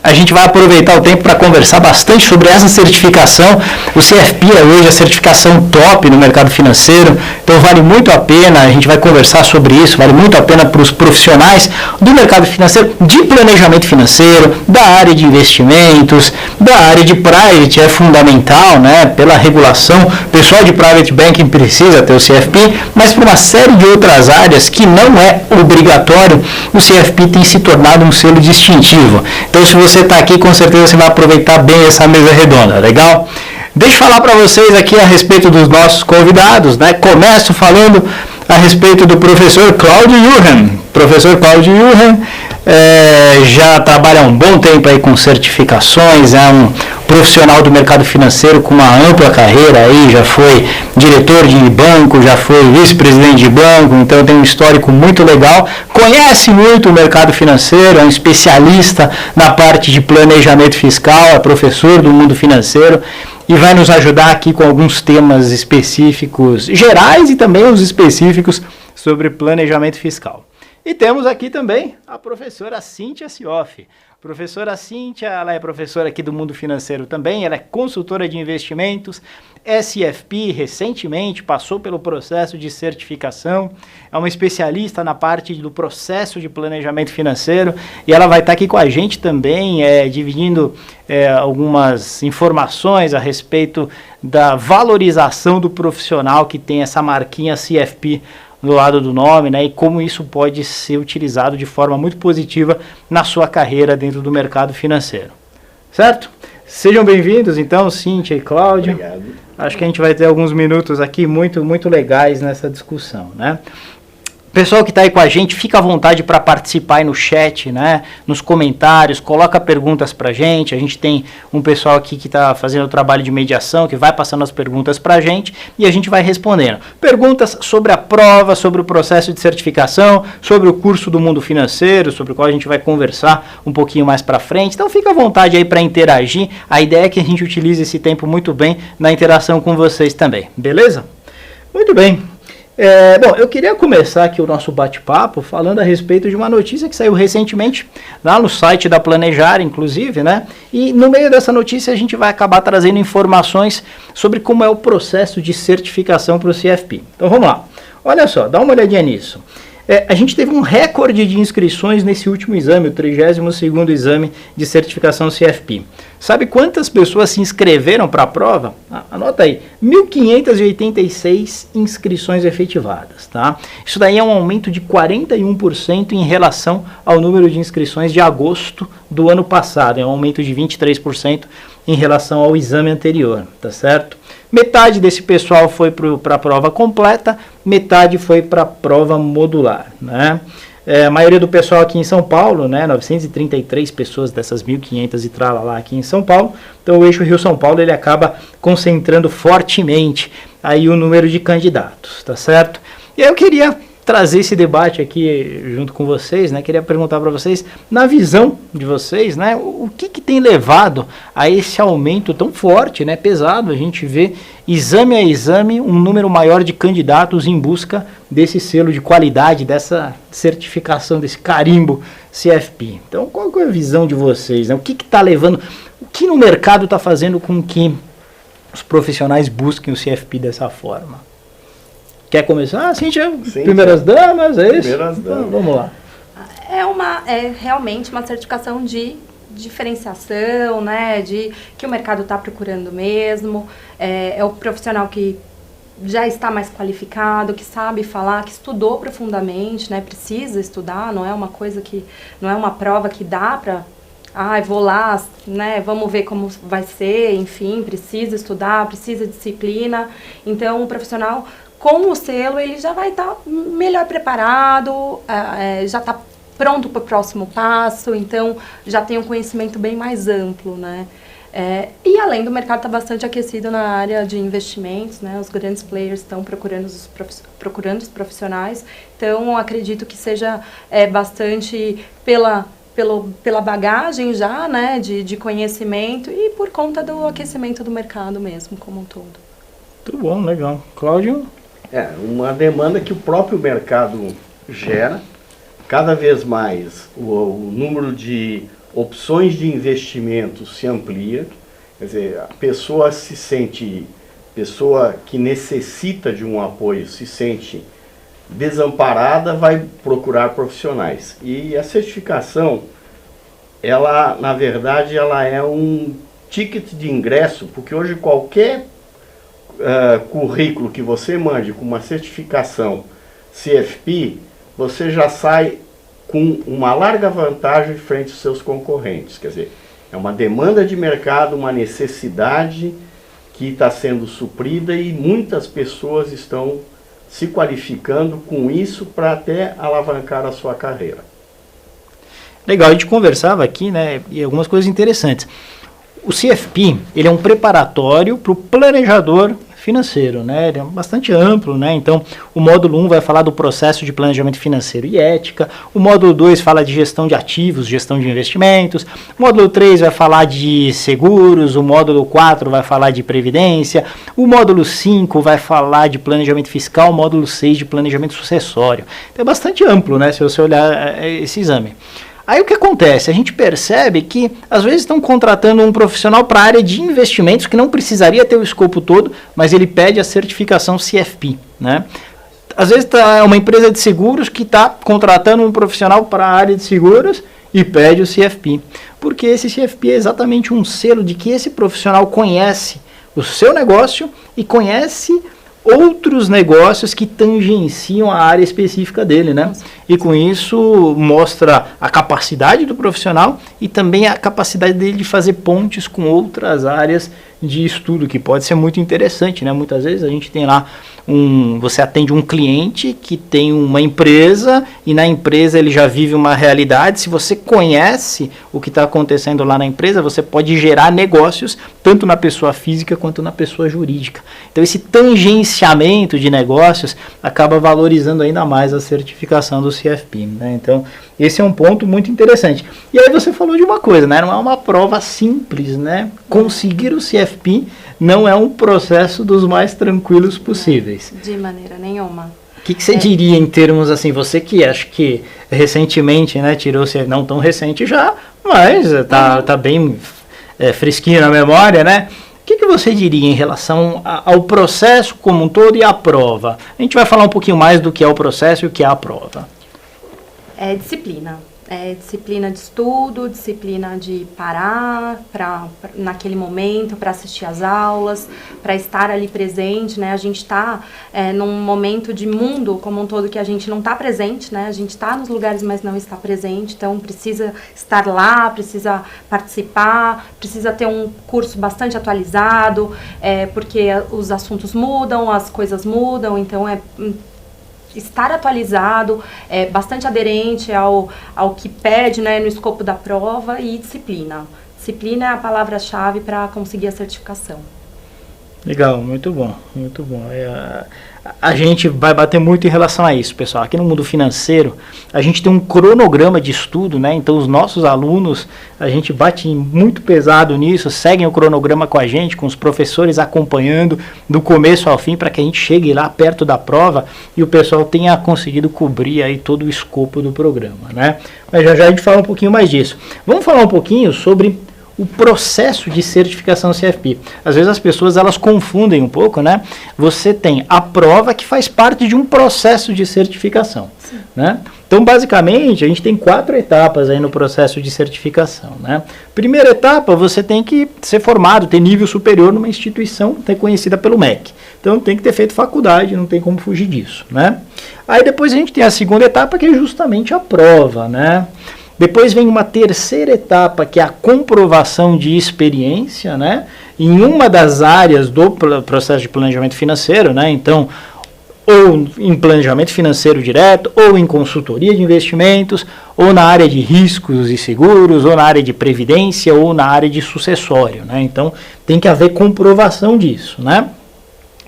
A gente vai aproveitar o tempo para conversar bastante sobre essa certificação. O CFP é hoje a certificação top no mercado financeiro, então vale muito a pena, a gente vai conversar sobre isso, vale muito a pena para os profissionais do mercado financeiro, de planejamento financeiro, da área de investimentos, da área de private, é fundamental, né, pela regulação. O pessoal de private banking precisa ter o CFP, mas para uma série de outras áreas que não é obrigatório, o CFP tem se tornado um selo distintivo. Então, se você está aqui, com certeza você vai aproveitar bem essa mesa redonda, legal? Deixa eu falar para vocês aqui a respeito dos nossos convidados, né? Começo falando a respeito do professor Cláudio Johan. Professor Cláudio Johan já trabalha há um bom tempo aí com certificações, é um profissional do mercado financeiro com uma ampla carreira aí, já foi diretor de banco, já foi vice-presidente de banco, então tem um histórico muito legal, conhece muito o mercado financeiro, é um especialista na parte de planejamento fiscal, é professor do mundo financeiro e vai nos ajudar aqui com alguns temas específicos gerais e também os específicos sobre planejamento fiscal. E temos aqui também a professora Cíntia Sioff. Professora Cíntia, ela é professora aqui do mundo financeiro também, ela é consultora de investimentos, SFP, recentemente passou pelo processo de certificação, é uma especialista na parte do processo de planejamento financeiro e ela vai estar aqui com a gente também, dividindo algumas informações a respeito da valorização do profissional que tem essa marquinha CFP do lado do nome, né, e como isso pode ser utilizado de forma muito positiva na sua carreira dentro do mercado financeiro. Certo? Sejam bem-vindos, então, Cíntia e Cláudio. Obrigado. Acho que a gente vai ter alguns minutos aqui muito legais nessa discussão, né? Pessoal que está aí com a gente, fica à vontade para participar aí no chat, né, nos comentários, coloca perguntas para a gente tem um pessoal aqui que está fazendo o trabalho de mediação, que vai passando as perguntas para a gente e a gente vai respondendo. Perguntas sobre a prova, sobre o processo de certificação, sobre o curso do mundo financeiro, sobre o qual a gente vai conversar um pouquinho mais para frente, então fica à vontade aí para interagir, a ideia é que a gente utilize esse tempo muito bem na interação com vocês também, beleza? Muito bem. Bom, eu queria começar aqui o nosso bate-papo falando a respeito de uma notícia que saiu recentemente lá no site da Planejar, inclusive, né? E no meio dessa notícia a gente vai acabar trazendo informações sobre como é o processo de certificação para o CFP. Então vamos lá. Olha só, dá uma olhadinha nisso. A gente teve um recorde de inscrições nesse último exame, o 32º exame de certificação CFP. Sabe quantas pessoas se inscreveram para a prova? Anota aí, 1.586 inscrições efetivadas, tá? Isso daí é um aumento de 41% em relação ao número de inscrições de agosto do ano passado, é um aumento de 23% em relação ao exame anterior, tá certo? Metade desse pessoal foi para a prova completa, metade foi para a prova modular, né? A maioria do pessoal aqui em São Paulo, né, 933 pessoas dessas 1.500 e tralala aqui em São Paulo, então o eixo Rio-São Paulo ele acaba concentrando fortemente aí o número de candidatos, tá certo? E aí eu queria trazer esse debate aqui junto com vocês, né? Queria perguntar para vocês, na visão de vocês, né? O que tem levado a esse aumento tão forte, né? Pesado, a gente vê exame a exame um número maior de candidatos em busca desse selo de qualidade, dessa certificação, desse carimbo CFP. Então, qual é a visão de vocês, né? O que está levando, o que no mercado está fazendo com que os profissionais busquem o CFP dessa forma? Quer começar? Cíntia, primeiras damas, é isso? Primeiras damas. Então, vamos lá. É realmente uma certificação de diferenciação, né, de que o mercado está procurando mesmo, é o profissional que já está mais qualificado, que sabe falar, que estudou profundamente, né, precisa estudar, não é uma coisa que, não é uma prova que dá para, vou lá, né, vamos ver como vai ser, enfim, precisa estudar, precisa de disciplina, então o profissional com o selo ele já vai estar melhor preparado, já está pronto para o próximo passo, então já tem um conhecimento bem mais amplo, né? E além do mercado estar bastante aquecido na área de investimentos, né? Os grandes players estão procurando os profissionais, então acredito que seja bastante pela bagagem já, né? De conhecimento e por conta do aquecimento do mercado mesmo, como um todo. Muito bom, legal. Cláudio? Uma demanda que o próprio mercado gera, cada vez mais o número de opções de investimento se amplia, quer dizer, a pessoa que necessita de um apoio se sente desamparada, vai procurar profissionais. E a certificação, ela, na verdade, ela é um ticket de ingresso, porque hoje qualquer currículo que você mande com uma certificação CFP, você já sai com uma larga vantagem frente aos seus concorrentes. Quer dizer, é uma demanda de mercado, uma necessidade que está sendo suprida e muitas pessoas estão se qualificando com isso para até alavancar a sua carreira. Legal, a gente conversava aqui, né, e algumas coisas interessantes. O CFP, ele é um preparatório para o planejador financeiro, né? Ele é bastante amplo, né? Então, o módulo 1 vai falar do processo de planejamento financeiro e ética, o módulo 2 fala de gestão de ativos, gestão de investimentos, o módulo 3 vai falar de seguros, o módulo 4 vai falar de previdência, o módulo 5 vai falar de planejamento fiscal, o módulo 6 de planejamento sucessório. Então, é bastante amplo, né? Se você olhar esse exame. Aí o que acontece? A gente percebe que às vezes estão contratando um profissional para a área de investimentos que não precisaria ter o escopo todo, mas ele pede a certificação CFP, né? Às vezes é uma empresa de seguros que está contratando um profissional para a área de seguros e pede o CFP, porque esse CFP é exatamente um selo de que esse profissional conhece o seu negócio e conhece outros negócios que tangenciam a área específica dele, né? E com isso mostra a capacidade do profissional e também a capacidade dele de fazer pontes com outras áreas de estudo, que pode ser muito interessante, né? Muitas vezes a gente tem lá você atende um cliente que tem uma empresa e na empresa ele já vive uma realidade. Se você conhece o que está acontecendo lá na empresa, você pode gerar negócios tanto na pessoa física quanto na pessoa jurídica. Então esse tangenciamento de negócios acaba valorizando ainda mais a certificação do CFP, né? Então esse é um ponto muito interessante. E aí você falou de uma coisa, né? Não é uma prova simples, né? Conseguir o CFP não é um processo dos mais tranquilos possíveis. De maneira nenhuma. O que você diria em termos assim, você que acho que recentemente, né, tirou, não tão recente já, mas tá bem fresquinho na memória, né? O que você diria em relação ao processo como um todo e à prova? A gente vai falar um pouquinho mais do que é o processo e o que é a prova. É disciplina. É disciplina de estudo, disciplina de parar naquele momento, para assistir às aulas, para estar ali presente, né? A gente está num momento de mundo como um todo que a gente não está presente, né? A gente está nos lugares, mas não está presente, então precisa estar lá, precisa participar, precisa ter um curso bastante atualizado, porque os assuntos mudam, as coisas mudam, então estar atualizado, bastante aderente ao que pede, né, no escopo da prova, e disciplina. Disciplina é a palavra-chave para conseguir a certificação. Legal, muito bom, muito bom. A gente vai bater muito em relação a isso, pessoal. Aqui no mundo financeiro, a gente tem um cronograma de estudo, né? Então, os nossos alunos, a gente bate muito pesado nisso, seguem o cronograma com a gente, com os professores acompanhando do começo ao fim, para que a gente chegue lá perto da prova e o pessoal tenha conseguido cobrir aí todo o escopo do programa, né? Mas já a gente fala um pouquinho mais disso. Vamos falar um pouquinho sobre o processo de certificação CFP. Às vezes as pessoas elas confundem um pouco, né? Você tem a prova que faz parte de um processo de certificação, né? Então, basicamente, a gente tem 4 etapas aí no processo de certificação, né? Primeira etapa, você tem que ser formado, ter nível superior numa instituição reconhecida pelo MEC. Então, tem que ter feito faculdade, não tem como fugir disso, né? Aí depois a gente tem a segunda etapa, que é justamente a prova, né? Depois vem uma terceira etapa, que é a comprovação de experiência, né? Em uma das áreas do processo de planejamento financeiro, né? Então, ou em planejamento financeiro direto, ou em consultoria de investimentos, ou na área de riscos e seguros, ou na área de previdência, ou na área de sucessório, né? Então, tem que haver comprovação disso, né?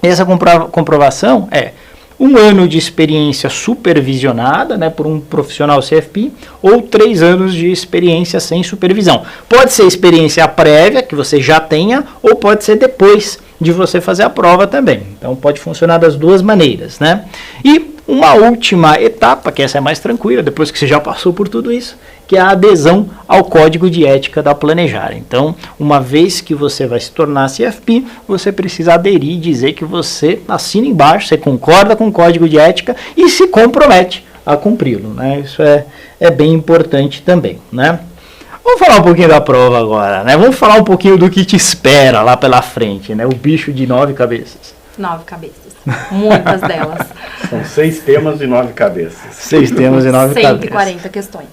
Essa comprovação é 1 ano de experiência supervisionada, né, por um profissional CFP, ou 3 anos de experiência sem supervisão. Pode ser experiência prévia, que você já tenha, ou pode ser depois de você fazer a prova também. Então, pode funcionar das duas maneiras, né? E uma última etapa, que essa é mais tranquila, depois que você já passou por tudo isso, que é a adesão ao Código de Ética da Planejar. Então, uma vez que você vai se tornar CFP, você precisa aderir e dizer que você assina embaixo, você concorda com o Código de Ética e se compromete a cumpri-lo, né? Isso é bem importante também, né? Vamos falar um pouquinho da prova agora, né? Vamos falar um pouquinho do que te espera lá pela frente, né? O bicho de 9 cabeças. 9 cabeças. Muitas delas. São 6 temas e 9 cabeças. 6 temas e 9 cabeças. 140 questões.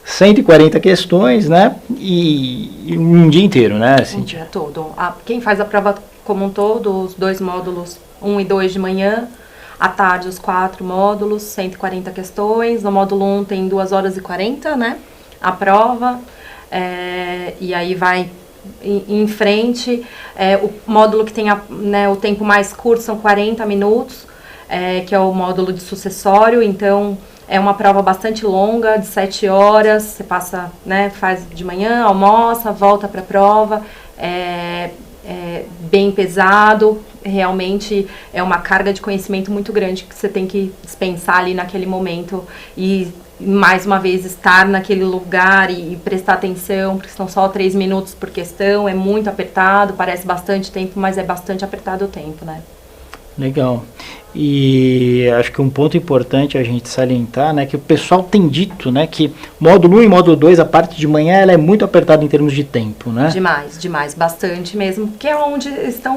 140 questões, né? E um dia inteiro, né, Cíntia? Um dia todo. Quem faz a prova como um todo, os 2 módulos, 1 e 2 de manhã, à tarde os 4 módulos, 140 questões. No módulo 1 tem 2 horas e 40, né? A prova. E aí vai em frente. O módulo que tem o tempo mais curto são 40 minutos, que é o módulo de sucessório. Então, é uma prova bastante longa, de 7 horas. Você passa, né, faz de manhã, almoça, volta para a prova. Bem pesado. Realmente é uma carga de conhecimento muito grande que você tem que dispensar ali naquele momento e mais uma vez estar naquele lugar e prestar atenção, porque são só 3 minutos por questão, é muito apertado, parece bastante tempo, mas é bastante apertado o tempo, né? Legal. E acho que um ponto importante a gente salientar, né, que o pessoal tem dito, né, que módulo 1 e módulo 2, a parte de manhã, ela é muito apertada em termos de tempo, né? Demais, bastante mesmo, porque é onde estão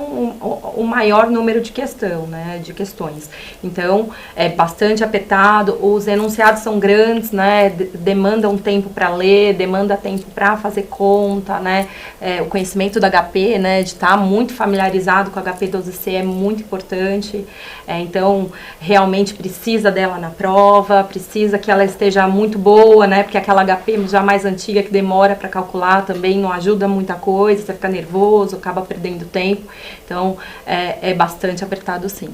o maior número de questões. Então, é bastante apertado, os enunciados são grandes, né, demandam tempo para ler, demanda tempo para fazer conta, né, o conhecimento da HP, né, de estar muito familiarizado com a HP 12C é muito importante. Então, realmente precisa dela na prova, precisa que ela esteja muito boa, né? Porque aquela HP já mais antiga que demora para calcular também não ajuda muita coisa, você fica nervoso, acaba perdendo tempo. Então, é bastante apertado sim.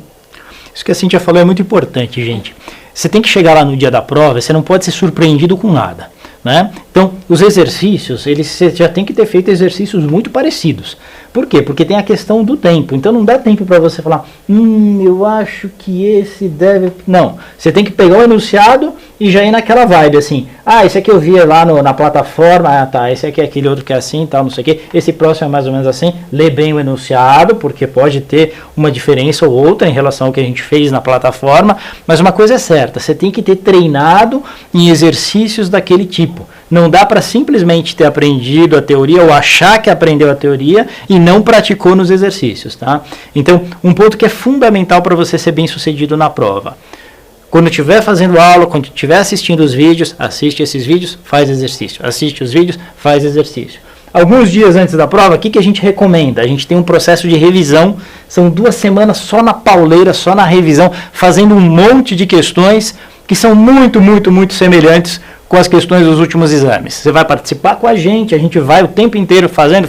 Isso que a Cíntia falou é muito importante, gente. Você tem que chegar lá no dia da prova, você não pode ser surpreendido com nada, né? Então, os exercícios, você já tem que ter feito exercícios muito parecidos. Por quê? Porque tem a questão do tempo. Então não dá tempo para você falar, eu acho que esse deve... Não, você tem que pegar o enunciado e já ir naquela vibe, assim. Esse aqui eu vi lá na plataforma, tá, esse aqui é aquele outro que é assim, tal, não sei o quê. Esse próximo é mais ou menos assim. Lê bem o enunciado, porque pode ter uma diferença ou outra em relação ao que a gente fez na plataforma. Mas uma coisa é certa, você tem que ter treinado em exercícios daquele tipo. Não dá para simplesmente ter aprendido a teoria ou achar que aprendeu a teoria e não praticou nos exercícios, tá? Então, um ponto que é fundamental para você ser bem sucedido na prova. Quando estiver fazendo aula, quando estiver assistindo os vídeos, assiste esses vídeos, faz exercício. Assiste os vídeos, faz exercício. Alguns dias antes da prova, o que a gente recomenda? A gente tem um processo de revisão, são 2 semanas só na pauleira, só na revisão, fazendo um monte de questões que são muito, muito, muito semelhantes com as questões dos últimos exames. Você vai participar com a gente vai o tempo inteiro fazendo.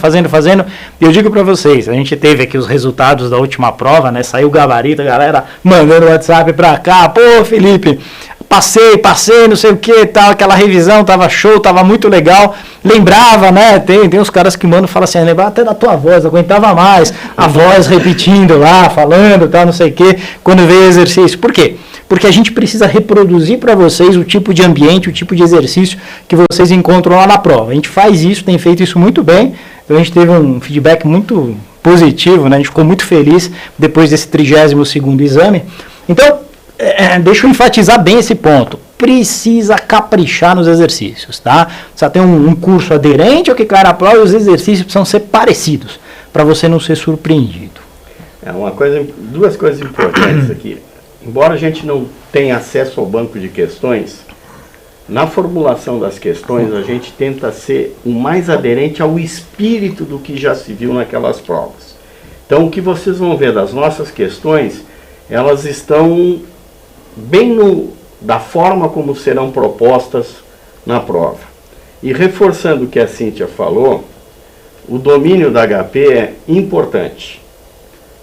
E eu digo para vocês, a gente teve aqui os resultados da última prova, né? Saiu o gabarito, a galera mandando o WhatsApp para cá. Pô, Felipe, passei, não sei o que, tal, aquela revisão tava show, tava muito legal. Lembrava, né? Tem uns caras que mandam e falam assim, lembrava até da tua voz, aguentava mais a voz repetindo lá, falando, tal, não sei o que, quando veio o exercício. Por quê? Porque a gente precisa reproduzir para vocês o tipo de ambiente, o tipo de exercício que vocês encontram lá na prova. A gente faz isso, tem feito isso muito bem. Então a gente teve um feedback muito positivo, né? A gente ficou muito feliz depois desse 32º exame. Então, deixa eu enfatizar bem esse ponto. Precisa caprichar nos exercícios, tá? Precisa ter um curso aderente ao que cai na prova e os exercícios precisam ser parecidos, para você não ser surpreendido. 2 coisas importantes aqui. Embora a gente não tenha acesso ao banco de questões, na formulação das questões a gente tenta ser o mais aderente ao espírito do que já se viu naquelas provas. Então o que vocês vão ver das nossas questões, elas estão bem da forma como serão propostas na prova. E reforçando o que a Cíntia falou, o domínio da HP é importante.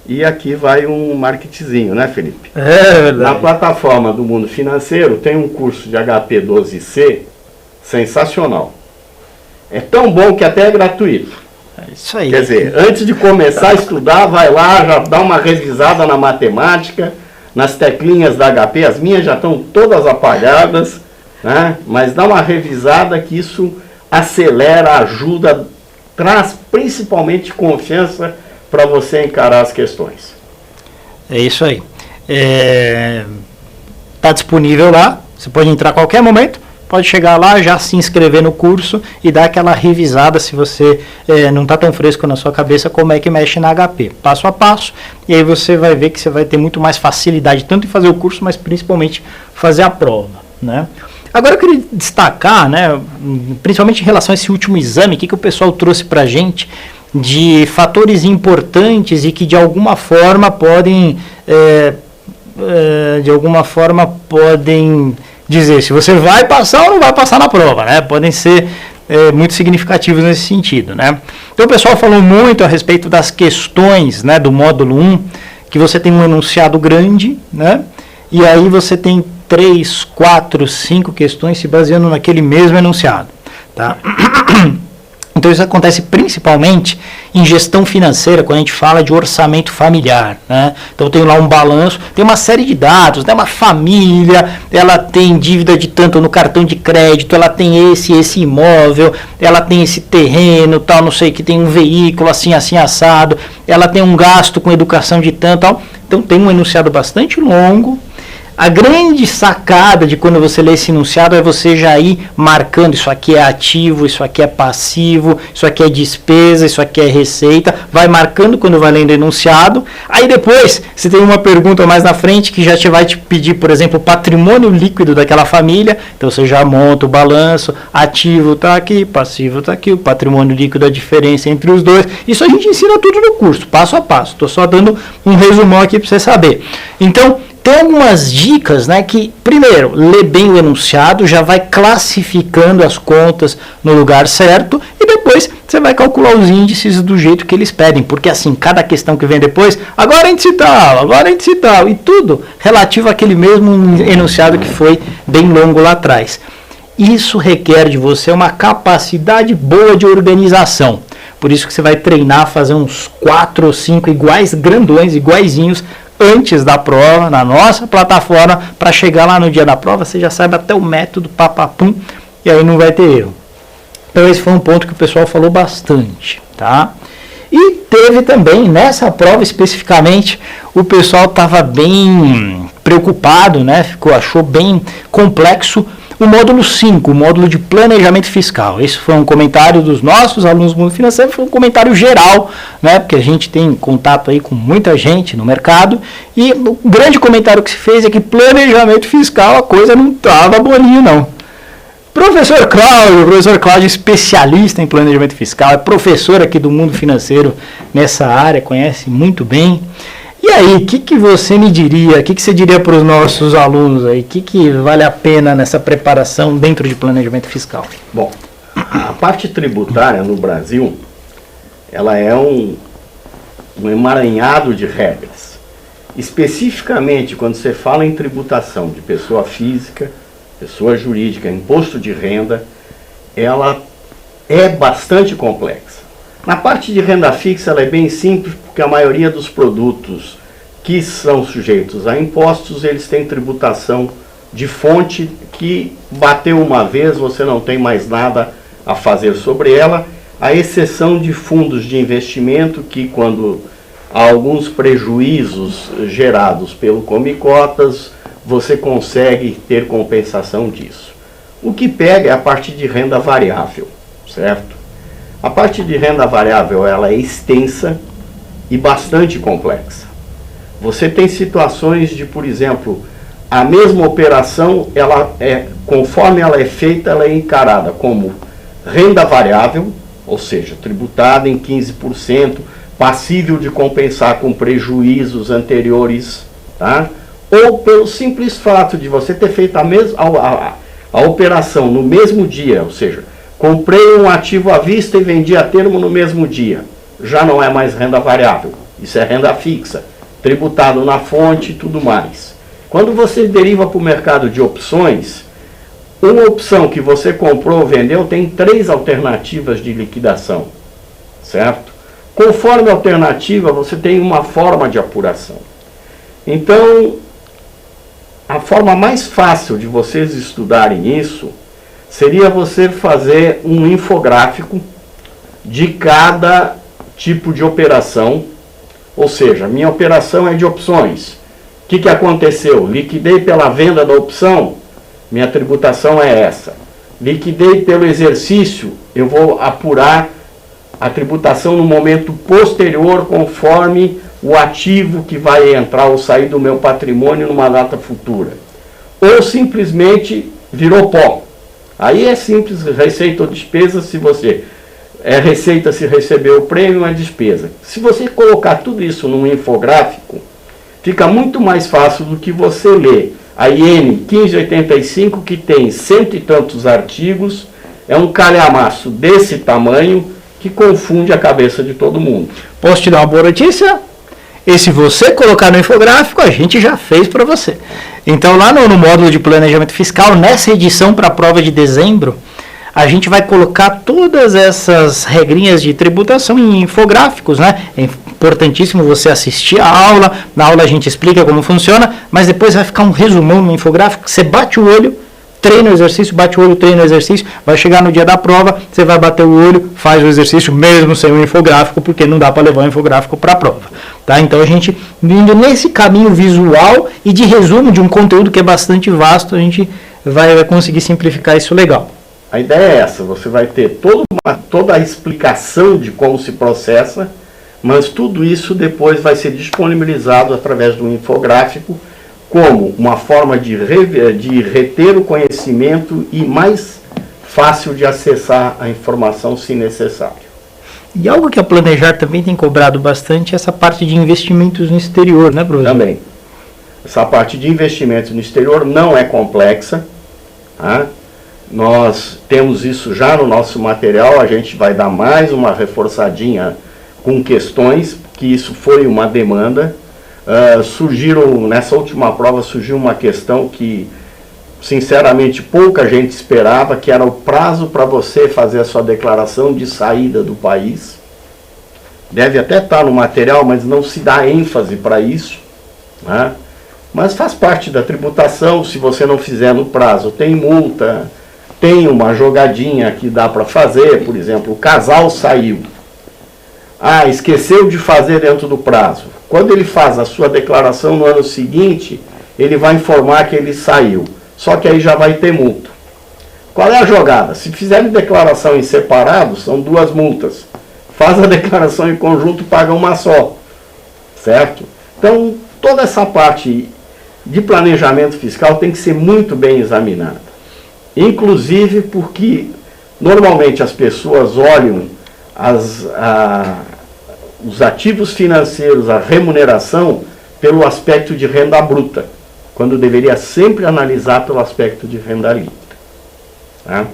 E aqui vai um marketingzinho, né, Felipe? É verdade. Na plataforma do Mundo Financeiro tem um curso de HP 12C sensacional. É tão bom que até é gratuito. É isso aí. Quer dizer, antes de começar a estudar, vai lá, já dá uma revisada na matemática, nas teclinhas da HP, as minhas já estão todas apagadas, né? Mas dá uma revisada que isso acelera, ajuda, traz principalmente confiança para você encarar as questões. É isso aí. Está disponível lá, você pode entrar a qualquer momento, pode chegar lá, já se inscrever no curso e dar aquela revisada se você não está tão fresco na sua cabeça como é que mexe na HP, passo a passo, e aí você vai ver que você vai ter muito mais facilidade, tanto em fazer o curso, mas principalmente fazer a prova, né? Agora eu queria destacar, né, principalmente em relação a esse último exame, o que o pessoal trouxe para a gente de fatores importantes e que de alguma forma podem dizer se você vai passar ou não vai passar na prova, né? Podem ser muito significativos nesse sentido, né? Então o pessoal falou muito a respeito das questões, né, do módulo 1, que você tem um enunciado grande, né? E aí você tem 3, 4, 5 questões se baseando naquele mesmo enunciado, tá? Então isso acontece principalmente em gestão financeira, quando a gente fala de orçamento familiar, né? Então tem lá um balanço, tem uma série de dados, né? Uma família, ela tem dívida de tanto no cartão de crédito, ela tem esse imóvel, ela tem esse terreno, tal, não sei, que tem um veículo assim assado, ela tem um gasto com educação de tanto, tal. Então tem um enunciado bastante longo. A grande sacada de quando você lê esse enunciado é você já ir marcando, isso aqui é ativo, isso aqui é passivo, isso aqui é despesa, isso aqui é receita, vai marcando quando vai lendo o enunciado. Aí depois você tem uma pergunta mais na frente que já vai te pedir, por exemplo, o patrimônio líquido daquela família, então você já monta o balanço, ativo está aqui, passivo está aqui, o patrimônio líquido, a diferença entre os dois. Isso a gente ensina tudo no curso, passo a passo, estou só dando um resumão aqui para você saber. Então, tem algumas dicas, né, que, primeiro, lê bem o enunciado, já vai classificando as contas no lugar certo e depois você vai calcular os índices do jeito que eles pedem, porque assim, cada questão que vem depois, agora índice tal, e tudo relativo àquele mesmo enunciado que foi bem longo lá atrás. Isso requer de você uma capacidade boa de organização. Por isso que você vai treinar a fazer uns 4 ou 5 iguais, grandões, iguaizinhos, antes da prova, na nossa plataforma, para chegar lá no dia da prova, você já sabe até o método, papapum, e aí não vai ter erro. Então esse foi um ponto que o pessoal falou bastante, tá? E teve também, nessa prova especificamente, o pessoal estava bem preocupado, né? Achou bem complexo o módulo 5, o módulo de planejamento fiscal. Esse foi um comentário dos nossos alunos do mundo financeiro, foi um comentário geral, né? Porque a gente tem contato aí com muita gente no mercado, e o grande comentário que se fez é que planejamento fiscal, a coisa não estava boninho não. Professor Cláudio, especialista em planejamento fiscal, é professor aqui do mundo financeiro nessa área, conhece muito bem. E aí, o que você me diria, o que você diria para os nossos alunos aí, o que vale a pena nessa preparação dentro de planejamento fiscal? Bom, a parte tributária no Brasil, ela é um emaranhado de regras. Especificamente, quando você fala em tributação de pessoa física, pessoa jurídica, imposto de renda, ela é bastante complexa. Na parte de renda fixa, ela é bem simples, porque a maioria dos produtos que são sujeitos a impostos, eles têm tributação de fonte que bateu uma vez, você não tem mais nada a fazer sobre ela, à exceção de fundos de investimento que, quando há alguns prejuízos gerados pelo Come-Cotas, você consegue ter compensação disso. O que pega é a parte de renda variável, certo? A parte de renda variável, ela é extensa e bastante complexa. Você tem situações de, por exemplo, a mesma operação, conforme ela é feita, ela é encarada como renda variável, ou seja, tributada em 15%, passível de compensar com prejuízos anteriores, tá? Ou pelo simples fato de você ter feito a operação no mesmo dia, ou seja, comprei um ativo à vista e vendi a termo no mesmo dia. Já não é mais renda variável, isso é renda fixa, tributado na fonte e tudo mais. Quando você deriva para o mercado de opções, uma opção que você comprou ou vendeu tem 3 alternativas de liquidação, certo? Conforme alternativa, você tem uma forma de apuração. Então, a forma mais fácil de vocês estudarem isso seria você fazer um infográfico de cada tipo de operação, ou seja, minha operação é de opções. O que aconteceu? Liquidei pela venda da opção, minha tributação é essa. Liquidei pelo exercício, eu vou apurar a tributação no momento posterior, conforme o ativo que vai entrar ou sair do meu patrimônio numa data futura. Ou simplesmente virou pó. Aí é simples, receita ou despesa, se você... É receita se recebeu o prêmio, é despesa. Se você colocar tudo isso num infográfico, fica muito mais fácil do que você ler a IN 1585, que tem 100 e tantos artigos, é um calhamaço desse tamanho que confunde a cabeça de todo mundo. Posso te dar uma boa notícia? E se você colocar no infográfico, a gente já fez para você. Então, lá no módulo de planejamento fiscal, nessa edição para a prova de dezembro, a gente vai colocar todas essas regrinhas de tributação em infográficos, né? É importantíssimo você assistir a aula. Na aula a gente explica como funciona, mas depois vai ficar um resumão no infográfico. Você bate o olho, treina o exercício, bate o olho, treina o exercício, vai chegar no dia da prova, você vai bater o olho, faz o exercício mesmo sem o infográfico, porque não dá para levar o infográfico para a prova. Tá? Então a gente, indo nesse caminho visual e de resumo de um conteúdo que é bastante vasto, a gente vai conseguir simplificar isso legal. A ideia é essa, você vai ter toda a explicação de como se processa, mas tudo isso depois vai ser disponibilizado através do infográfico como uma forma de reter o conhecimento e mais fácil de acessar a informação se necessário. E algo que a Planejar também tem cobrado bastante é essa parte de investimentos no exterior, né, professor? Também. Essa parte de investimentos no exterior não é complexa, tá? Nós temos isso já no nosso material, a gente vai dar mais uma reforçadinha com questões, que isso foi uma demanda. Nessa última prova surgiu uma questão que, sinceramente, pouca gente esperava, que era o prazo para você fazer a sua declaração de saída do país. Deve até estar no material, mas não se dá ênfase para isso, né? Mas faz parte da tributação. Se você não fizer no prazo, tem multa. Tem uma jogadinha que dá para fazer, por exemplo, o casal saiu. Esqueceu de fazer dentro do prazo. Quando ele faz a sua declaração no ano seguinte, ele vai informar que ele saiu. Só que aí já vai ter multa. Qual é a jogada? Se fizerem declaração em separado, são 2 multas. Faz a declaração em conjunto, paga uma só. Certo? Então, toda essa parte de planejamento fiscal tem que ser muito bem examinada. Inclusive porque normalmente as pessoas olham os ativos financeiros, a remuneração, pelo aspecto de renda bruta, quando deveria sempre analisar pelo aspecto de renda líquida. Tá?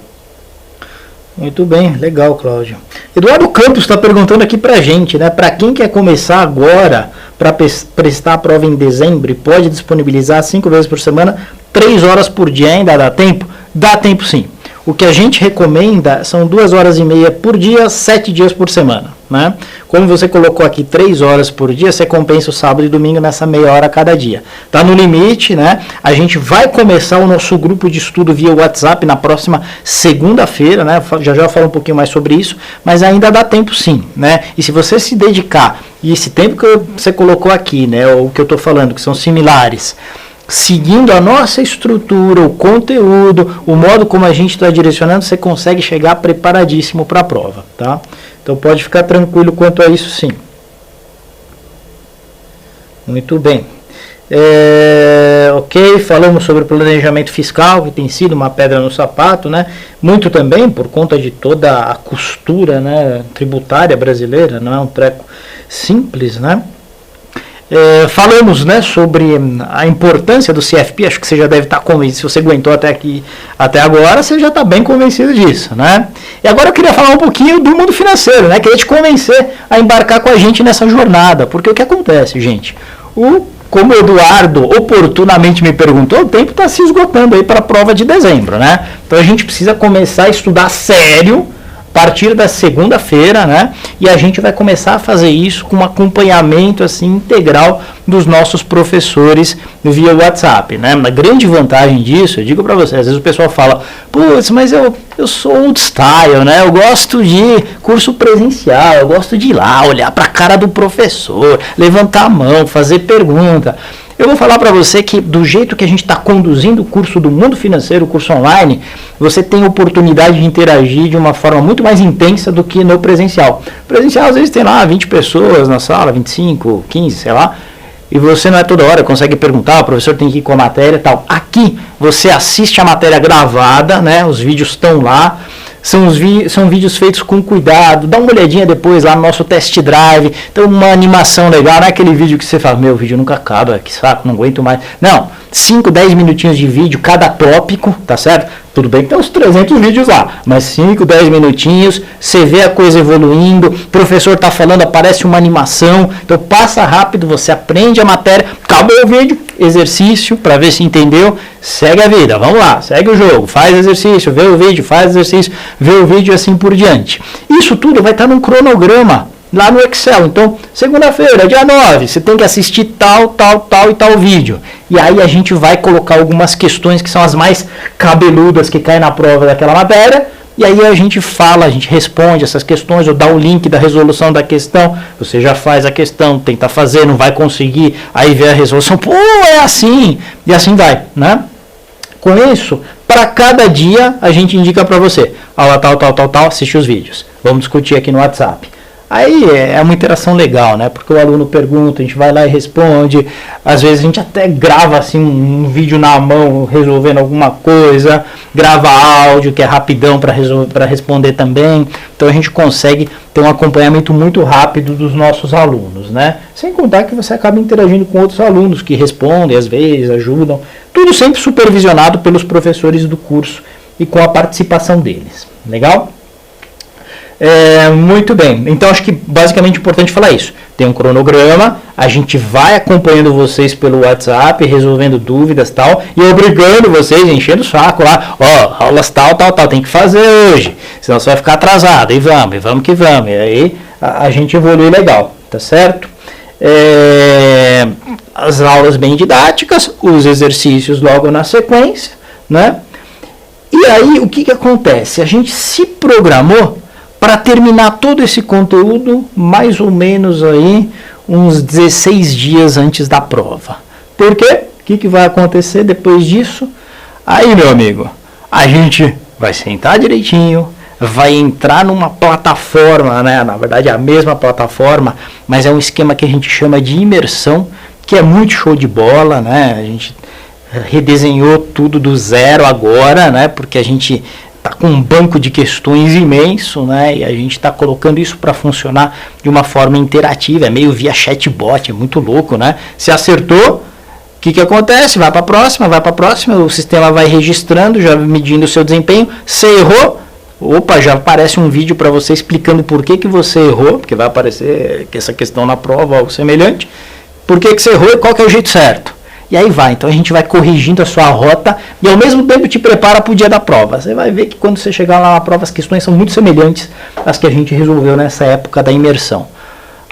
Muito bem, legal, Cláudio. Eduardo Campos está perguntando aqui para a gente, né? Para quem quer começar agora para prestar a prova em dezembro e pode disponibilizar 5 vezes por semana, 3 horas por dia, ainda dá tempo? Dá tempo sim. O que a gente recomenda são 2 horas e meia por dia, 7 dias por semana, né? Como você colocou aqui 3 horas por dia, você compensa o sábado e domingo nessa meia hora cada dia. Tá no limite, né? A gente vai começar o nosso grupo de estudo via WhatsApp na próxima segunda-feira, né? Já falo um pouquinho mais sobre isso, mas ainda dá tempo sim, né? E se você se dedicar, e esse tempo que você colocou aqui, né? O que eu estou falando, que são similares, seguindo a nossa estrutura, o conteúdo, o modo como a gente está direcionando, você consegue chegar preparadíssimo para a prova, tá? Então pode ficar tranquilo quanto a isso, sim. Muito bem. Ok, falamos sobre o planejamento fiscal, que tem sido uma pedra no sapato, né? Muito também por conta de toda a costura, né, tributária brasileira, não é um treco simples, né? Falamos, né, sobre a importância do CFP, acho que você já deve estar convencido, se você aguentou até agora, você já está bem convencido disso, né? E agora eu queria falar um pouquinho do mundo financeiro, né? Queria te convencer a embarcar com a gente nessa jornada, porque o que acontece, gente? Como o Eduardo oportunamente me perguntou, o tempo está se esgotando aí para a prova de dezembro, né? Então a gente precisa começar a estudar sério a partir da segunda-feira, né? E a gente vai começar a fazer isso com um acompanhamento assim integral dos nossos professores via WhatsApp, né? A grande vantagem disso, eu digo para vocês, às vezes o pessoal fala, putz, mas eu sou old style, né? Eu gosto de curso presencial, eu gosto de ir lá, olhar para a cara do professor, levantar a mão, fazer pergunta. Eu vou falar para você que do jeito que a gente está conduzindo o curso do Mundo Financeiro, o curso online, você tem oportunidade de interagir de uma forma muito mais intensa do que no presencial. Presencial, às vezes, tem lá 20 pessoas na sala, 25, 15, sei lá, e você não é toda hora, consegue perguntar, o professor tem que ir com a matéria e tal. Aqui, você assiste a matéria gravada, né? Os vídeos estão lá. São vídeos feitos com cuidado, dá uma olhadinha depois lá no nosso test drive, então uma animação legal, não é aquele vídeo que você fala, meu, o vídeo nunca acaba, que saco, não aguento mais. Não, 5, 10 minutinhos de vídeo, cada tópico, tá certo? Tudo bem que tem uns 300 vídeos lá, mas 5, 10 minutinhos, você vê a coisa evoluindo, o professor tá falando, aparece uma animação, então passa rápido, você aprende a matéria, acabou o vídeo, exercício, para ver se entendeu, segue a vida, vamos lá, segue o jogo, faz exercício, vê o vídeo, faz exercício, vê o vídeo e assim por diante. Isso tudo vai estar num cronograma lá no Excel. Então, segunda-feira, dia 9, você tem que assistir tal e tal vídeo. E aí a gente vai colocar algumas questões que são as mais cabeludas que caem na prova daquela matéria. E aí a gente fala, a gente responde essas questões, ou dá o link da resolução da questão. Você já faz a questão, tenta fazer, não vai conseguir, aí vê a resolução. Pô, é assim! E assim vai, né? Com isso, para cada dia a gente indica para você, aula tal, assiste os vídeos. Vamos discutir aqui no WhatsApp. Aí é uma interação legal, né? Porque o aluno pergunta, a gente vai lá e responde. Às vezes a gente até grava assim um vídeo na mão resolvendo alguma coisa, grava áudio que é rapidão para responder também. Então a gente consegue ter um acompanhamento muito rápido dos nossos alunos, né? Sem contar que você acaba interagindo com outros alunos que respondem, às vezes ajudam. Tudo sempre supervisionado pelos professores do curso e com a participação deles. Legal? Muito bem, então acho que basicamente é importante falar isso. Tem um cronograma, a gente vai acompanhando vocês pelo WhatsApp, resolvendo dúvidas e tal, e obrigando vocês, enchendo o saco lá, ó, aulas tal, tem que fazer hoje, senão você vai ficar atrasado, e vamos que vamos, e aí a gente evolui legal, tá certo? As aulas bem didáticas, os exercícios logo na sequência, né? E aí o que acontece? A gente se programou para terminar todo esse conteúdo mais ou menos aí uns 16 dias antes da prova. Por quê? O que vai acontecer depois disso? Aí, meu amigo, a gente vai sentar direitinho, vai entrar numa plataforma, né? Na verdade é a mesma plataforma, mas é um esquema que a gente chama de imersão, que é muito show de bola, né? A gente redesenhou tudo do zero agora, né? Porque a gente está com um banco de questões imenso, né? E a gente está colocando isso para funcionar de uma forma interativa, é meio via chatbot, é muito louco, né? Se acertou, o que acontece? Vai para a próxima, o sistema vai registrando, já medindo o seu desempenho. Se errou, opa, já aparece um vídeo para você explicando por que você errou, porque vai aparecer essa questão na prova, algo semelhante. Por que você errou e qual que é o jeito certo? E aí vai, então a gente vai corrigindo a sua rota e ao mesmo tempo te prepara para o dia da prova. Você vai ver que quando você chegar lá na prova as questões são muito semelhantes às que a gente resolveu nessa época da imersão.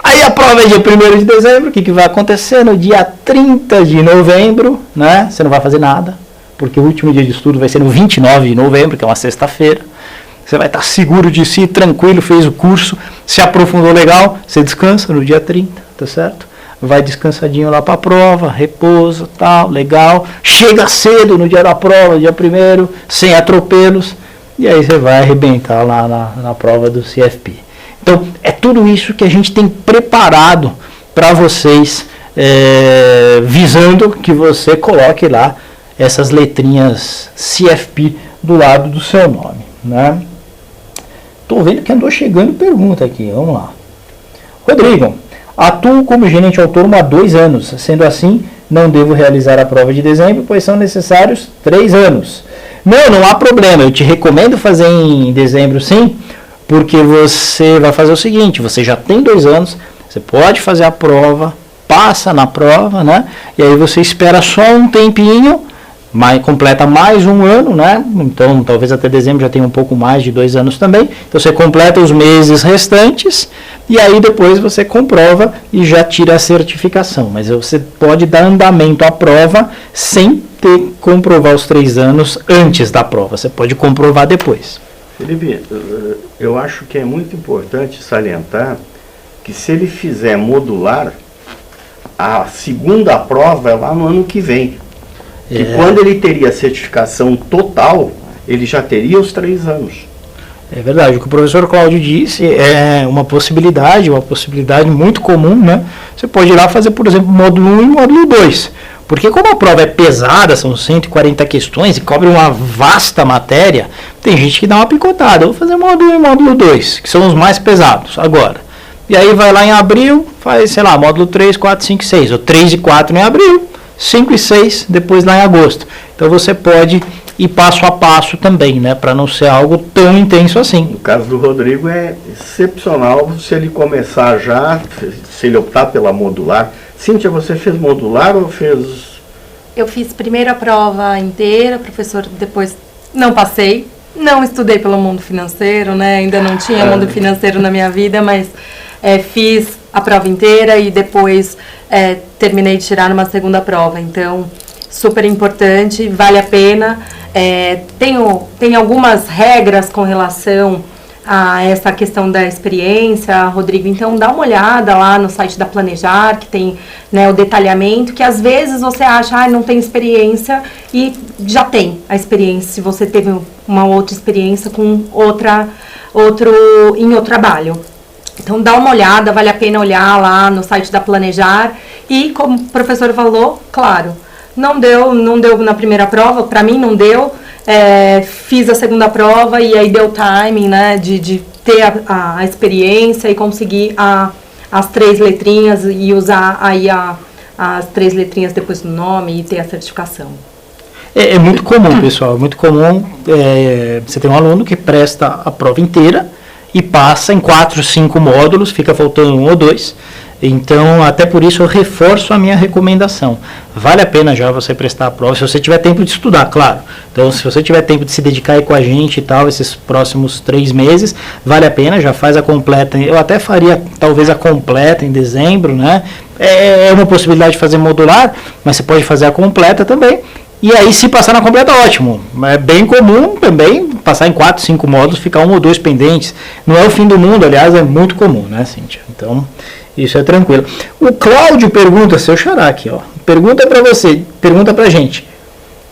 Aí a prova é dia 1º de dezembro, o que vai acontecer? No dia 30 de novembro, né? Você não vai fazer nada, porque o último dia de estudo vai ser no 29 de novembro, que é uma sexta-feira. Você vai estar seguro de si, tranquilo, fez o curso, se aprofundou legal, você descansa no dia 30, tá certo? Vai descansadinho lá para a prova, repousa, tal, legal. Chega cedo no dia da prova, dia 1º, sem atropelos, e aí você vai arrebentar lá na prova do CFP. Então, é tudo isso que a gente tem preparado para vocês, visando que você coloque lá essas letrinhas CFP do lado do seu nome, né? Estou vendo que andou chegando pergunta aqui, vamos lá. Rodrigo, atuo como gerente autônomo há 2 anos, sendo assim, não devo realizar a prova de dezembro, pois são necessários 3 anos. Não há problema, eu te recomendo fazer em dezembro sim, porque você vai fazer o seguinte, você já tem 2 anos, você pode fazer a prova, passa na prova, né? E aí você espera só um tempinho, completa mais um ano, né? Então talvez até dezembro já tenha um pouco mais de 2 anos também. Então você completa os meses restantes e aí depois você comprova e já tira a certificação. Mas você pode dar andamento à prova sem ter que comprovar os 3 anos antes da prova. Você pode comprovar depois. Felipe, eu acho que é muito importante salientar que se ele fizer modular, a segunda prova é lá no ano que vem. Que quando ele teria a certificação total, ele já teria os 3 anos. É verdade, o que o professor Cláudio disse é uma possibilidade muito comum, né? Você pode ir lá fazer, por exemplo, módulo 1 e módulo 2. Porque como a prova é pesada, são 140 questões e cobre uma vasta matéria, tem gente que dá uma picotada. Eu vou fazer módulo 1 e módulo 2, que são os mais pesados agora. E aí vai lá em abril, faz, sei lá, módulo 3, 4, 5, 6. Ou 3 e 4 em abril, 5 e 6 depois lá em agosto. Então você pode ir passo a passo também, né? Para não ser algo tão intenso assim. No caso do Rodrigo é excepcional se ele começar já, se ele optar pela modular. Cíntia, você fez modular ou fez... Eu fiz primeiro a prova inteira, professor, depois não passei. Não estudei pelo mundo financeiro, né? Ainda não tinha mundo financeiro na minha vida, mas fiz a prova inteira e depois terminei de tirar numa segunda prova. Então, super importante, vale a pena. Tem algumas regras com relação a essa questão da experiência, Rodrigo. Então, dá uma olhada lá no site da Planejar, que tem, né, o detalhamento, que às vezes você acha, não tem experiência, e já tem a experiência, se você teve uma outra experiência com outro trabalho. Então, dá uma olhada, vale a pena olhar lá no site da Planejar. E, como o professor falou, claro, não deu na primeira prova, para mim não deu. Fiz a segunda prova e aí deu timing, né, de ter a experiência e conseguir as 3 letrinhas e usar aí as 3 letrinhas depois do nome e ter a certificação. É muito comum, pessoal, muito comum. Você tem um aluno que presta a prova inteira e passa em 4, 5 módulos, fica faltando 1 ou 2. Então, até por isso eu reforço a minha recomendação. Vale a pena já você prestar a prova, se você tiver tempo de estudar, claro. Então, se você tiver tempo de se dedicar aí com a gente e tal, esses próximos 3 meses, vale a pena, já faz a completa. Eu até faria, talvez, a completa em dezembro, né? É uma possibilidade de fazer modular, mas você pode fazer a completa também. E aí, se passar na completa, ótimo. É bem comum também passar em 4, 5 módulos, ficar 1 ou 2 pendentes. Não é o fim do mundo, aliás, é muito comum, né, Cíntia? Então, isso é tranquilo. O Cláudio pergunta, seu xará aqui, ó. Pergunta para você, pergunta pra gente.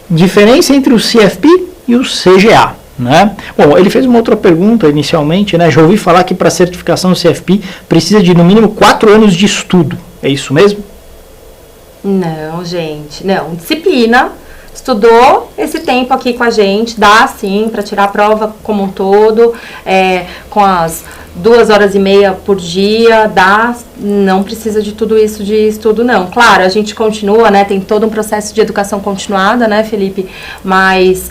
Diferença entre o CFP e o CGA, né? Bom, ele fez uma outra pergunta inicialmente, né? Já ouvi falar que para certificação CFP precisa de no mínimo 4 anos de estudo. É isso mesmo? Não, gente, não. Disciplina. Estudou esse tempo aqui com a gente, dá sim para tirar a prova como um todo, com as 2h30 por dia, dá, não precisa de tudo isso de estudo não. Claro, a gente continua, né, tem todo um processo de educação continuada, né, Felipe, mas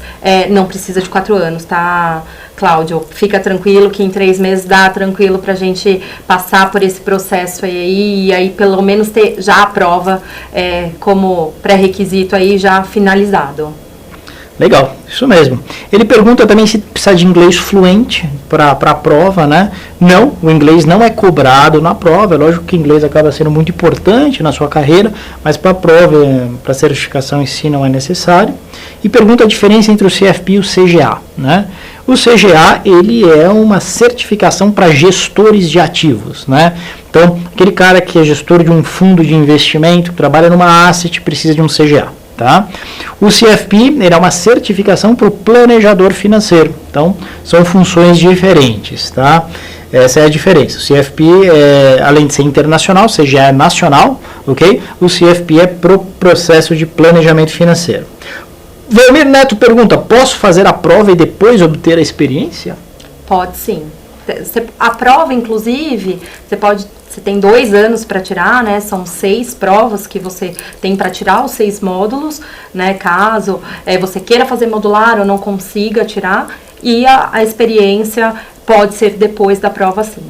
não precisa de 4 anos, tá, Cláudio? Fica tranquilo que em 3 meses dá tranquilo pra gente passar por esse processo aí, e aí pelo menos ter já a prova como pré-requisito aí já finalizado. Legal, isso mesmo. Ele pergunta também se precisa de inglês fluente para a prova, né? Não, o inglês não é cobrado na prova. É lógico que o inglês acaba sendo muito importante na sua carreira, mas para a prova, para a certificação em si não é necessário. E pergunta a diferença entre o CFP e o CGA, né? O CGA, ele é uma certificação para gestores de ativos, né? Então, aquele cara que é gestor de um fundo de investimento, que trabalha numa asset, precisa de um CGA. Tá? O CFP ele é uma certificação para o planejador financeiro. Então, são funções diferentes. Tá? Essa é a diferença. O CFP, além de ser internacional, ou seja, é nacional, ok? O CFP é para o processo de planejamento financeiro. Velmir Neto pergunta, posso fazer a prova e depois obter a experiência? Pode sim. A prova, inclusive, você tem 2 anos para tirar, né? São 6 provas que você tem para tirar, os 6 módulos, né? Caso você queira fazer modular ou não consiga tirar, e a experiência pode ser depois da prova, sim.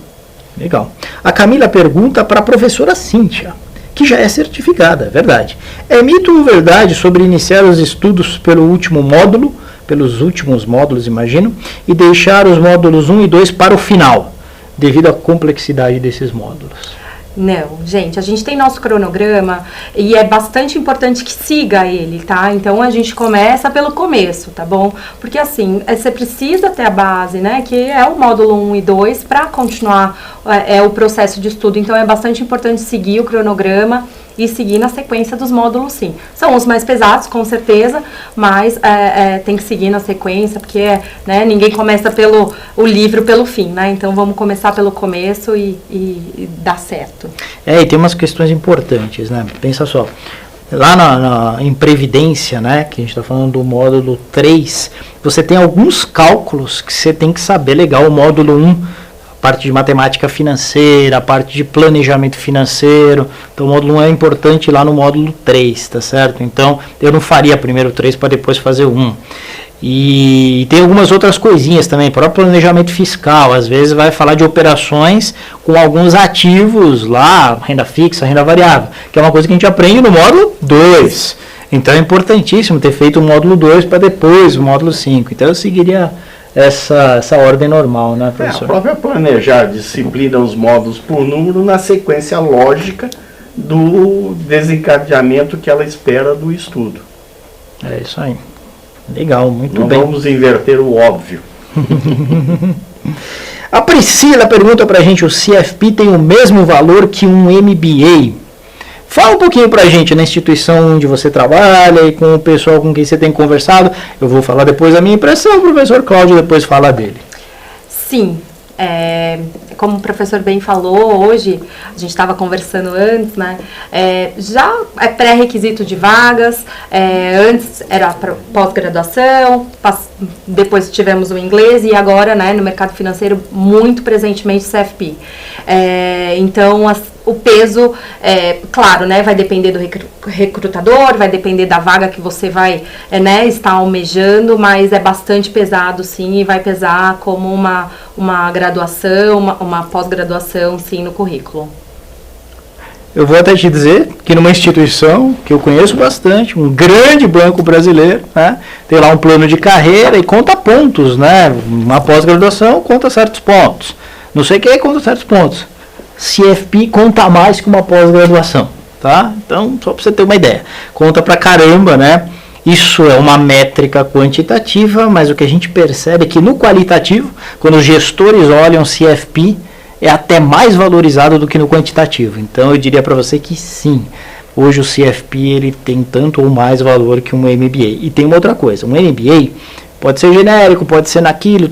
Legal. A Camila pergunta para a professora Cíntia. que já é certificada, é verdade. É mito ou verdade sobre iniciar os estudos pelo último módulo, pelos últimos módulos, imagino, e deixar os módulos 1 e 2 para o final, devido à complexidade desses módulos? Não, gente, a gente tem nosso cronograma e é bastante importante que siga ele, tá? Então a gente começa pelo começo, tá bom? Porque assim, você precisa ter a base, né? Que é o módulo 1 e 2 para continuar o processo de estudo. Então é bastante importante seguir o cronograma e seguir na sequência dos módulos, sim. São os mais pesados, com certeza, mas tem que seguir na sequência, porque né, ninguém começa o livro pelo fim, né? Então vamos começar pelo começo e dar certo. E tem umas questões importantes, né? Pensa só, lá em Previdência, né, que a gente está falando do módulo 3, você tem alguns cálculos que você tem que saber legal. O módulo 1, parte de matemática financeira, a parte de planejamento financeiro. Então o módulo 1 é importante lá no módulo 3, tá certo? Então eu não faria primeiro o 3 para depois fazer o 1. E tem algumas outras coisinhas também, próprio planejamento fiscal, às vezes vai falar de operações com alguns ativos lá, renda fixa, renda variável, que é uma coisa que a gente aprende no módulo 2. Então é importantíssimo ter feito o módulo 2 para depois o módulo 5. Então eu seguiria essa ordem normal, né, professor? A própria planejar disciplina os módulos por número na sequência lógica do desencadeamento que ela espera do estudo. É isso aí. Legal, muito Não bem. Vamos inverter o óbvio. A Priscila pergunta pra gente, o CFP tem o mesmo valor que um MBA? Fala um pouquinho pra gente na instituição onde você trabalha e com o pessoal com quem você tem conversado. Eu vou falar depois a minha impressão, o professor Cláudio depois fala dele. Sim, como o professor bem falou hoje, a gente estava conversando antes, né? Já é pré-requisito de vagas, antes era pós-graduação, depois tivemos o inglês e agora, né, no mercado financeiro, muito presentemente CFP. Então, o peso, claro, né, vai depender do recrutador, vai depender da vaga que você vai estar almejando, mas é bastante pesado, sim, e vai pesar como uma graduação, uma pós-graduação, sim, no currículo. Eu vou até te dizer que numa instituição que eu conheço bastante, um grande banco brasileiro, né, tem lá um plano de carreira e conta pontos, né, uma pós-graduação conta certos pontos, não sei o que conta certos pontos. CFP conta mais que uma pós-graduação, tá? Então, só para você ter uma ideia, conta pra caramba, né? Isso é uma métrica quantitativa, mas o que a gente percebe é que no qualitativo, quando os gestores olham CFP, é até mais valorizado do que no quantitativo. Então, eu diria para você que sim, hoje o CFP ele tem tanto ou mais valor que um MBA. E tem uma outra coisa, um MBA pode ser genérico, pode ser naquilo,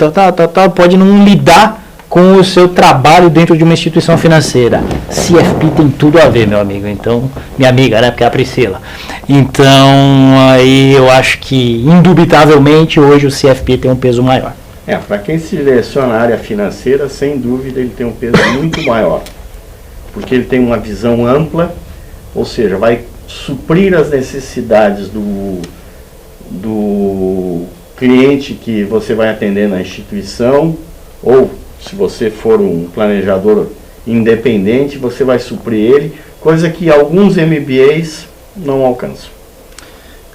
pode não lidar com o seu trabalho dentro de uma instituição financeira. CFP tem tudo a ver, meu amigo. Então, minha amiga, né? Porque é a Priscila. Então, aí eu acho que, indubitavelmente, hoje o CFP tem um peso maior. Para quem se direciona à área financeira, sem dúvida, ele tem um peso muito maior. Porque ele tem uma visão ampla, ou seja, vai suprir as necessidades do cliente que você vai atender na instituição, ou se você for um planejador independente, você vai suprir ele, coisa que alguns MBAs não alcançam.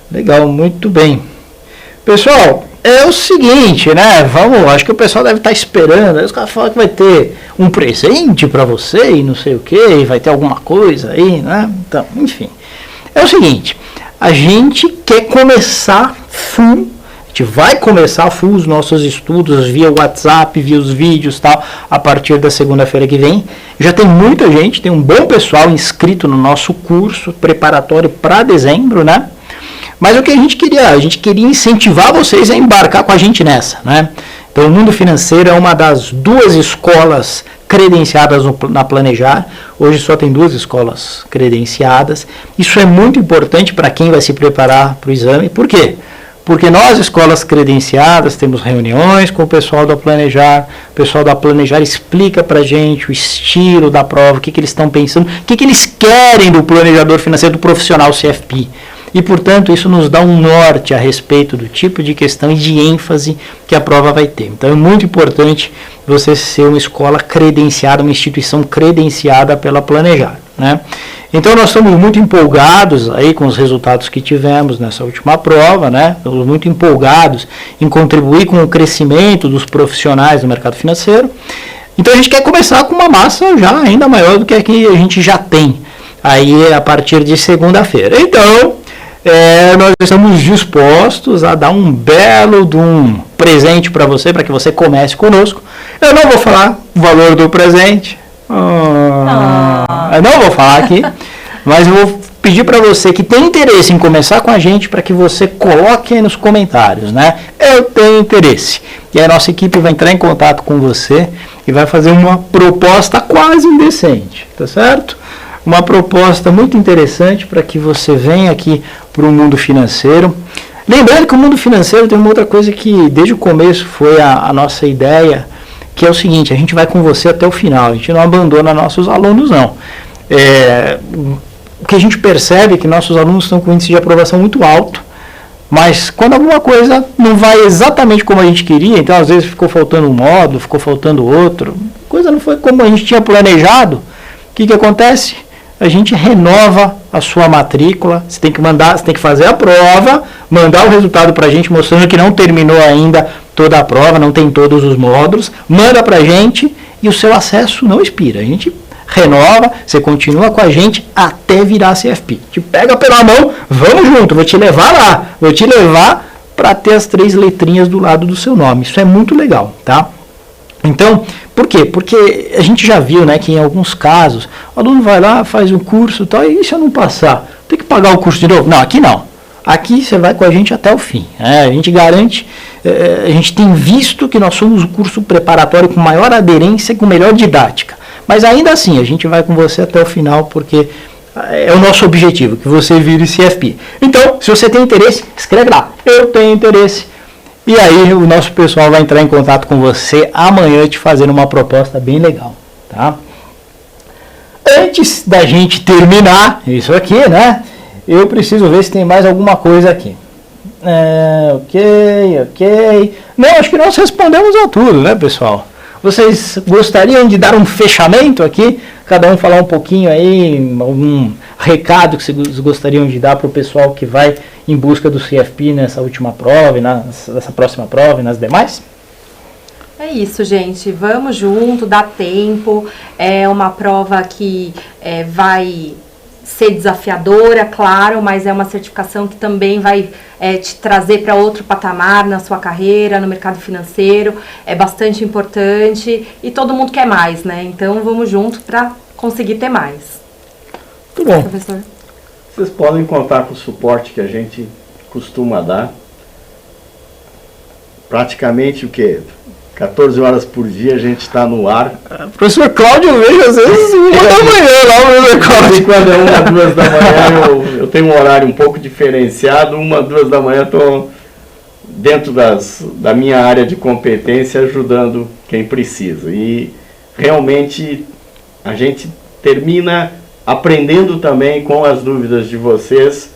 Legal, muito bem. Pessoal, é o seguinte, né? Acho que o pessoal deve estar esperando. Aí os caras falam que vai ter um presente para você e não sei o que, e vai ter alguma coisa aí, né? Então, enfim. É o seguinte, a gente quer começar full. A gente vai começar full os nossos estudos via WhatsApp, via os vídeos e tal, a partir da segunda-feira que vem. Já tem muita gente, tem um bom pessoal inscrito no nosso curso preparatório para dezembro, né? Mas o que a gente queria incentivar vocês a embarcar com a gente nessa, né? Então, o Mundo Financeiro é uma das 2 escolas credenciadas na Planejar. Hoje só tem 2 escolas credenciadas. Isso é muito importante para quem vai se preparar para o exame. Por quê? Porque nós, escolas credenciadas, temos reuniões com o pessoal da Planejar. O pessoal da Planejar explica para a gente o estilo da prova, o que eles estão pensando, o que eles querem do planejador financeiro, do profissional CFP. E, portanto, isso nos dá um norte a respeito do tipo de questão e de ênfase que a prova vai ter. Então, é muito importante você ser uma escola credenciada, uma instituição credenciada pela Planejar. né? Então nós estamos muito empolgados aí com os resultados que tivemos nessa última prova, né? Estamos muito empolgados em contribuir com o crescimento dos profissionais do mercado financeiro. Então a gente quer começar com uma massa já ainda maior do que a que a gente já tem aí a partir de segunda-feira. Então nós estamos dispostos a dar um belo de um presente para você, para que você comece conosco. Eu não vou falar o valor do presente. Eu não vou falar aqui, mas eu vou pedir para você que tem interesse em começar com a gente, para que você coloque aí nos comentários, né? Eu tenho interesse. E a nossa equipe vai entrar em contato com você e vai fazer uma proposta quase indecente, tá certo? Uma proposta muito interessante para que você venha aqui para o mundo financeiro. Lembrando que o mundo financeiro tem uma outra coisa que desde o começo foi a nossa ideia, que é o seguinte: a gente vai com você até o final, a gente não abandona nossos alunos, não. O que a gente percebe é que nossos alunos estão com índice de aprovação muito alto, mas quando alguma coisa não vai exatamente como a gente queria, então às vezes ficou faltando um módulo, ficou faltando outro, a coisa não foi como a gente tinha planejado, o que acontece? A gente renova a sua matrícula, você tem que fazer a prova, mandar o resultado para a gente mostrando que não terminou ainda toda a prova, não tem todos os módulos, manda para a gente e o seu acesso não expira. A gente renova, você continua com a gente até virar CFP. Te pega pela mão, vamos junto, vou te levar lá, vou te levar para ter as 3 letrinhas do lado do seu nome. Isso é muito legal, tá? Então, por quê? Porque a gente já viu, né, que em alguns casos o aluno vai lá, faz um curso e tal, e se eu não passar, tem que pagar o curso de novo? Não, aqui não. Aqui você vai com a gente até o fim. A gente garante, a gente tem visto que nós somos o curso preparatório com maior aderência e com melhor didática. Mas ainda assim, a gente vai com você até o final, porque é o nosso objetivo, que você vire CFP. Então, se você tem interesse, escreve lá. Eu tenho interesse. E aí o nosso pessoal vai entrar em contato com você amanhã te fazendo uma proposta bem legal, tá? Antes da gente terminar isso aqui, né? Eu preciso ver se tem mais alguma coisa aqui. Ok. Não, acho que nós respondemos a tudo, né, pessoal? Vocês gostariam de dar um fechamento aqui? Cada um falar um pouquinho aí, algum recado que vocês gostariam de dar para o pessoal que vai em busca do CFP nessa última prova, e nessa próxima prova e nas demais? É isso, gente. Vamos junto, dá tempo. É uma prova que vai ser desafiadora, claro, mas é uma certificação que também vai te trazer para outro patamar na sua carreira, no mercado financeiro. É bastante importante e todo mundo quer mais, né? Então vamos junto para conseguir ter mais. Muito bom. Professor? Vocês podem contar com o suporte que a gente costuma dar. Praticamente o quê? 14 horas por dia a gente está no ar. Professor Cláudio, eu vejo às vezes 1 da manhã lá, professor Cláudio. Quando é 1, 2 da manhã, eu tenho um horário um pouco diferenciado. 1, 2 da manhã estou dentro da minha área de competência ajudando quem precisa. E realmente a gente termina aprendendo também com as dúvidas de vocês,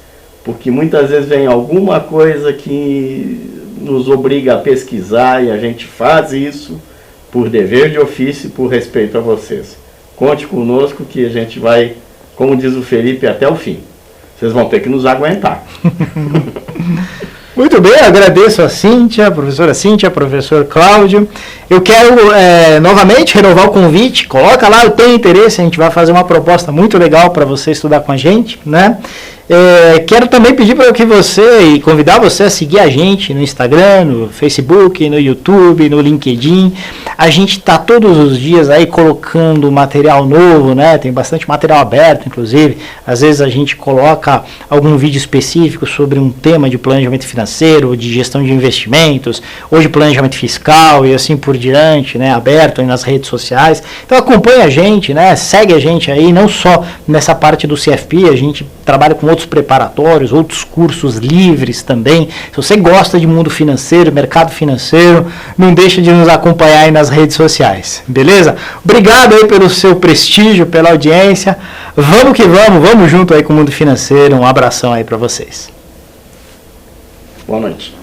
porque muitas vezes vem alguma coisa que nos obriga a pesquisar e a gente faz isso por dever de ofício e por respeito a vocês. Conte conosco que a gente vai, como diz o Felipe, até o fim. Vocês vão ter que nos aguentar. Muito bem, agradeço a Cíntia, a professora Cíntia, professor Cláudio. Eu quero novamente renovar o convite. Coloca lá, eu tenho interesse, a gente vai fazer uma proposta muito legal para você estudar com a gente, né? Quero também pedir para que você e convidar você a seguir a gente no Instagram, no Facebook, no YouTube, no LinkedIn. A gente está todos os dias aí colocando material novo, né? Tem bastante material aberto, inclusive. Às vezes a gente coloca algum vídeo específico sobre um tema de planejamento financeiro, de gestão de investimentos, ou de planejamento fiscal e assim por diante, né? Aberto aí nas redes sociais. Então acompanha a gente, né? Segue a gente aí, não só nessa parte do CFP, a gente trabalha com outros preparatórios, outros cursos livres também. Se você gosta de mundo financeiro, mercado financeiro, não deixa de nos acompanhar aí nas redes sociais, beleza? Obrigado aí pelo seu prestígio, pela audiência. Vamos que vamos junto aí com o mundo financeiro. Um abração aí para vocês. Boa noite.